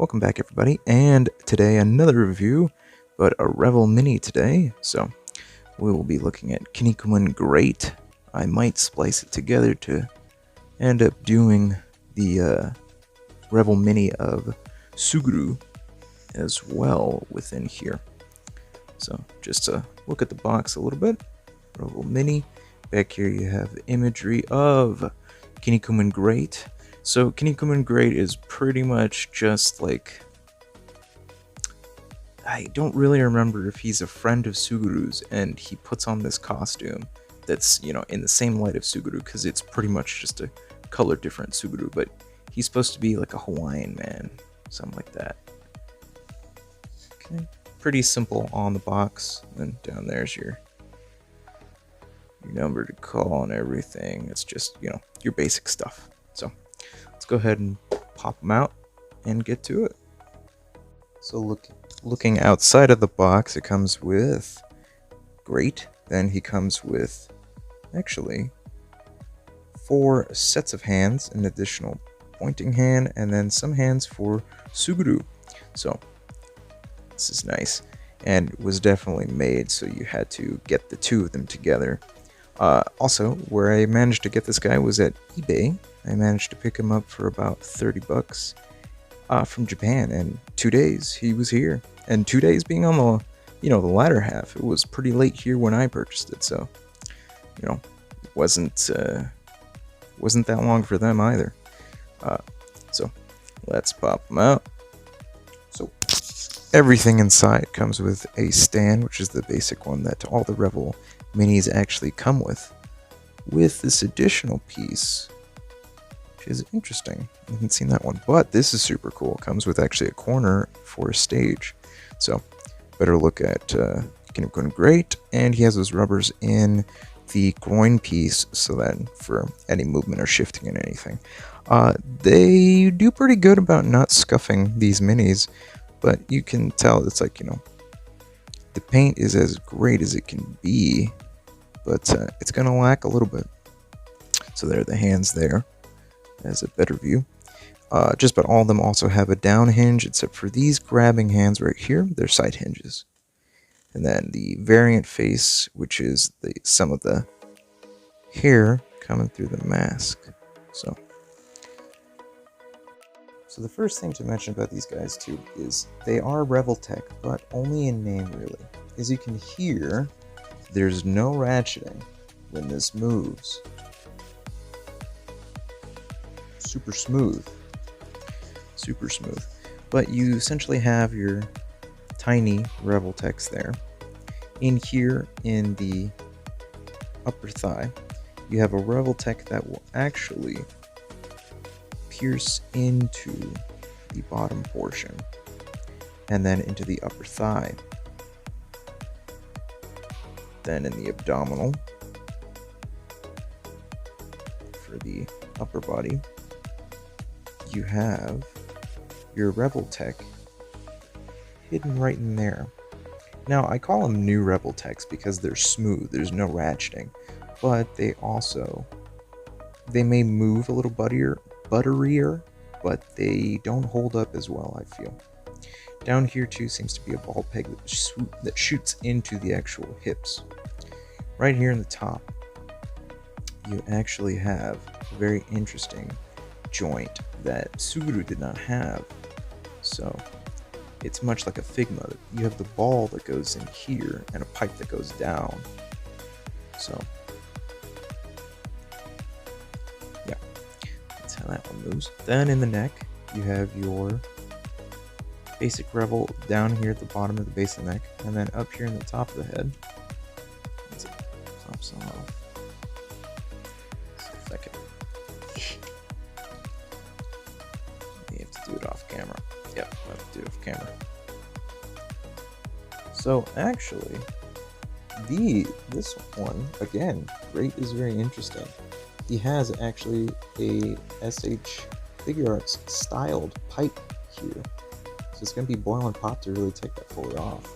Welcome back, everybody, and today another review, but a revol-mini today. So we will be looking at Kinnikumin Great. I might splice it together to end up doing the revol-mini of Suguru as well within here. So just to look at the box a little bit, revol-mini. Back here you have the imagery of Kinnikumin Great. So Kinnikumin Great is pretty much just like, I don't really remember if he's a friend of Suguru's and he puts on this costume that's, in the same light of Suguru, because it's pretty much just a color different Suguru, but he's supposed to be like a Hawaiian man, something like that. Okay, pretty simple on the box, and down there's your number to call and everything. It's just, your basic stuff. So let's go ahead and pop them out and get to it. So looking outside of the box, it comes with Great. Then he comes with actually 4 sets of hands, an additional pointing hand, and then some hands for Suguru. So this is nice, and was definitely made so you had to get the 2 of them together. Also, where I managed to get this guy was at eBay. I managed to pick him up for about 30 bucks from Japan, and 2 days he was here. And 2 days being on the, the latter half, it was pretty late here when I purchased it, so, it wasn't that long for them either. So let's pop them out. So everything inside comes with a stand, which is the basic one that all the Revol minis actually come with this additional piece, which is interesting. I haven't seen that one, but this is super cool. It comes with actually a corner for a stage. So better look at Kinnikumin Great, and he has those rubbers in the groin piece so that for any movement or shifting in anything. They do pretty good about not scuffing these minis, but you can tell it's like, the paint is as great as it can be, but it's going to lack a little bit. So there are the hands there as a better view. Just about all of them also have a down hinge, except for these grabbing hands right here, they're side hinges. And then the variant face, which is some of the hair coming through the mask. So the first thing to mention about these guys too is they are revoltech, but only in name really. As you can hear, there's no ratcheting when this moves. Super smooth. But you essentially have your tiny revoltechs there. In here, in the upper thigh, you have a revoltech that will actually pierce into the bottom portion and then into the upper thigh. Then in the abdominal for the upper body, you have your revoltech hidden right in there. Now, I call them new revoltechs because they're smooth, there's no ratcheting, but they may move a little butterier, but they don't hold up as well, I feel. Down here too seems to be a ball peg that shoots into the actual hips. Right here in the top, you actually have a very interesting joint that Suguru did not have. So it's much like a Figma. You have the ball that goes in here and a pipe that goes down. So yeah, that's how that one moves. Then in the neck, you have your basic Revol down here at the bottom of the base of the neck, and then up here in the top of the head. Once it pops off. See if I can. You have to do it off camera. Yeah, I have to do it off camera. So actually, this one, again, Great is very interesting. He has actually a SH Figure Arts styled pipe here. So it's going to be boil and pop to really take that fully off.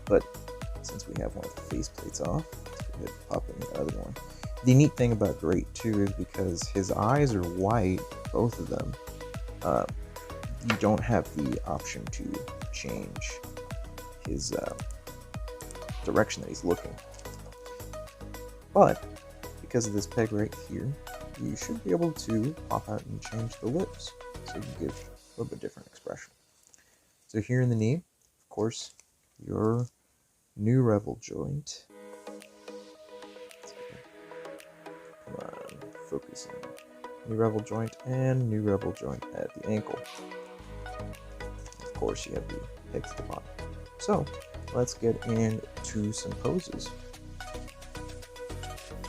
But since we have one of the faceplates off, let's go ahead and pop in the other one. The neat thing about Great too is because his eyes are white, both of them, you don't have the option to change his direction that he's looking. But because of this peg right here, you should be able to pop out and change the lips, so you give a little bit different expression. So here in the knee, of course, your new revel joint. Come on, focusing. New revel joint and new revel joint at the ankle. Of course, you have the pegs at the bottom. So let's get into some poses.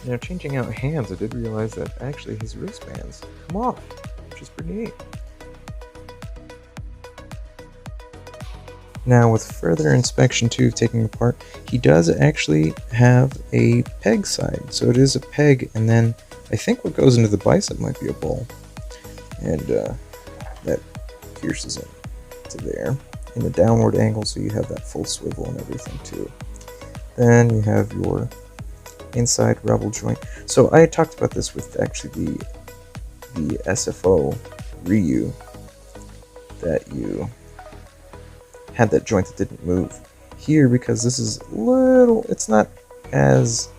Now, changing out hands, I did realize that actually his wristbands come off, which is pretty neat. Now, with further inspection too, taking apart, he does actually have a peg side. So it is a peg, and then I think what goes into the bicep might be a ball. And that pierces it to there in a downward angle, so you have that full swivel and everything too. Then you have your inside revel joint. So I had talked about this with actually the SFO Ryu, that you had that joint that didn't move. Here, because this is little, it's not as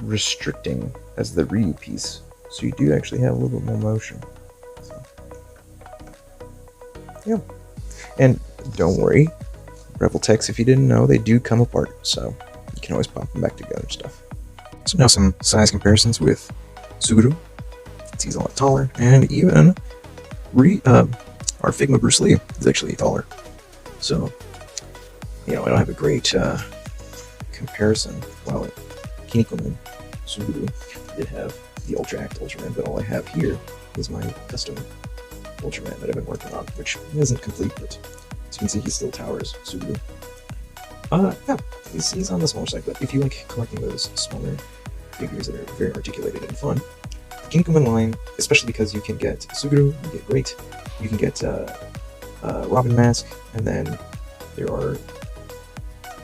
restricting as the Ryu piece, so you do actually have a little bit more motion. So, yeah. And don't worry, revoltechs, if you didn't know, they do come apart, so you can always pop them back together and stuff. So now some size comparisons with Suguru. He's a lot taller, and even our Figma Bruce Lee is actually taller. So, I don't have a great comparison. While at Kinnikumin, Suguru did have the Ultra Act Ultraman, but all I have here is my custom Ultraman that I've been working on, which isn't complete, but as you can see, he still towers Suguru. Yeah, he's on the smaller side, but if you like collecting those smaller figures that are very articulated and fun, the Kinnikumin line, especially because you can get Suguru, you get Great, you can get Robin Mask, and then there are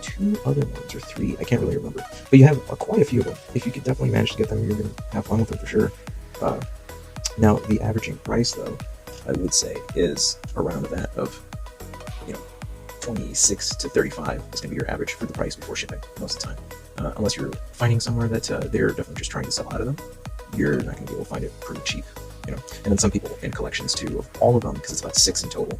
2 other ones, or 3, I can't really remember, but you have quite a few of them. If you could definitely manage to get them, you're going to have fun with them for sure. Now, the averaging price, though, I would say, is around that of 26 to 35 is going to be your average for the price before shipping most of the time. Unless you're finding somewhere that they're definitely just trying to sell out of them, you're not going to be able to find it pretty cheap. And then some people in collections too of all of them, because it's about 6 in total.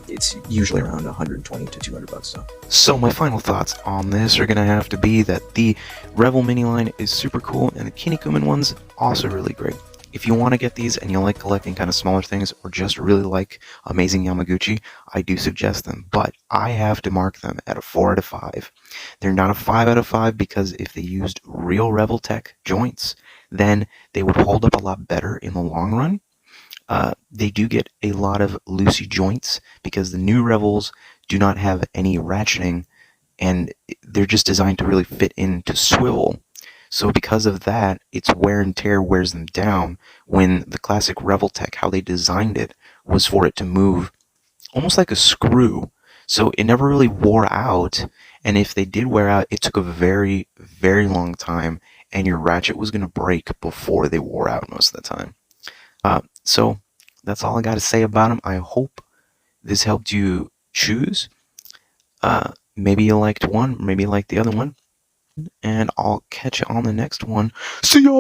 It's usually around 120 to 200 bucks. So my final thoughts on this are going to have to be that the revol-mini line is super cool, and the Kinnikumin one's also really great. If you want to get these and you like collecting kind of smaller things, or just really like amazing Yamaguchi, I do suggest them, but I have to mark them at a 4 out of 5. They're not a 5 out of 5 because if they used real revoltech joints, then they would hold up a lot better in the long run. They do get a lot of loosey joints because the new revels do not have any ratcheting, and they're just designed to really fit into swivel. So because of that, its wear and tear wears them down, when the classic revoltech, how they designed it, was for it to move almost like a screw. So it never really wore out, and if they did wear out, it took a very, very long time, and your ratchet was going to break before they wore out most of the time. So that's all I got to say about them. I hope this helped you choose. Maybe you liked one, maybe you liked the other one. And I'll catch you on the next one. See ya!